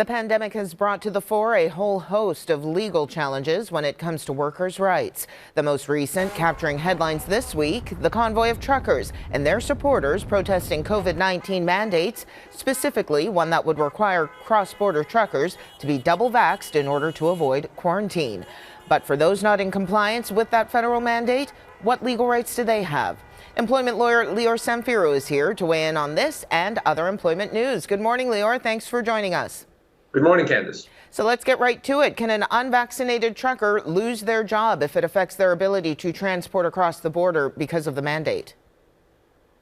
The pandemic has brought to the fore a whole host of legal challenges when it comes to workers' rights. The most recent capturing headlines this week, the convoy of truckers and their supporters protesting COVID-19 mandates, specifically one that would require cross-border truckers to be double vaxxed in order to avoid quarantine. But for those not in compliance with that federal mandate, what legal rights do they have? Employment lawyer Lior Samfiru is here to weigh in on this and other employment news. Good morning, Lior. Thanks for joining us. Good morning, Candace. So let's get right to it. Can an unvaccinated trucker lose their job if it affects their ability to transport across the border because of the mandate?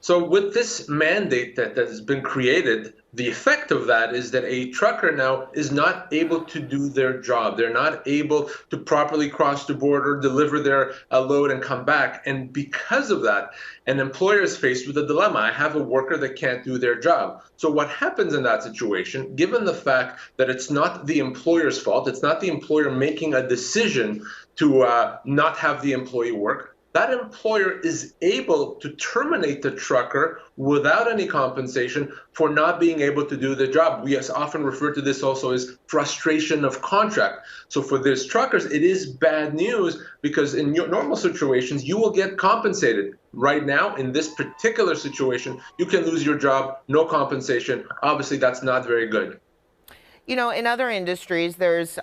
So with this mandate that has been created, the effect of that is that a trucker now is not able to do their job. They're not able to properly cross the border, deliver their load and come back. And because of that, an employer is faced with a dilemma. I have a worker that can't do their job. So what happens in that situation, given the fact that it's not the employer's fault, it's not the employer making a decision to not have the employee work, that employer is able to terminate the trucker without any compensation for not being able to do the job. We often refer to this also as frustration of contract. So for these truckers, it is bad news because in your normal situations, you will get compensated. Right now, in this particular situation, you can lose your job, no compensation. Obviously, that's not very good. You know, in other industries, there's,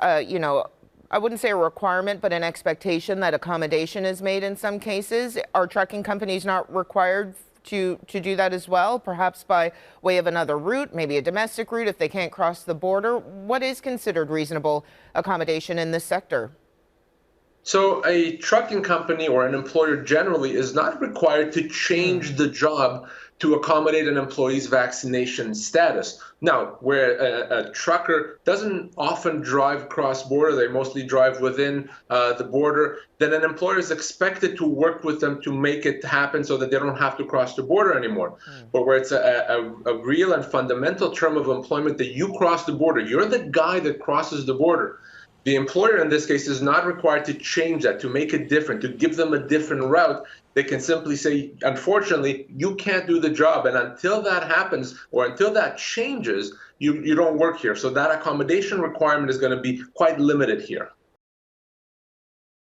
I wouldn't say a requirement, but an expectation that accommodation is made in some cases. Are trucking companies not required to do that as well, perhaps by way of another route, maybe a domestic route if they can't cross the border? What is considered reasonable accommodation in this sector? So a trucking company or an employer generally is not required to change the job to accommodate an employee's vaccination status. Now, where a trucker doesn't often drive cross-border, they mostly drive within the border, then an employer is expected to work with them to make it happen so that they don't have to cross the border anymore. But where it's a real and fundamental term of employment that you cross the border, you're the guy that crosses the border. The employer in this case is not required to change that, to make it different, to give them a different route. They can simply say, unfortunately, you can't do the job. And until that happens or until that changes, you don't work here. So that accommodation requirement is going to be quite limited here.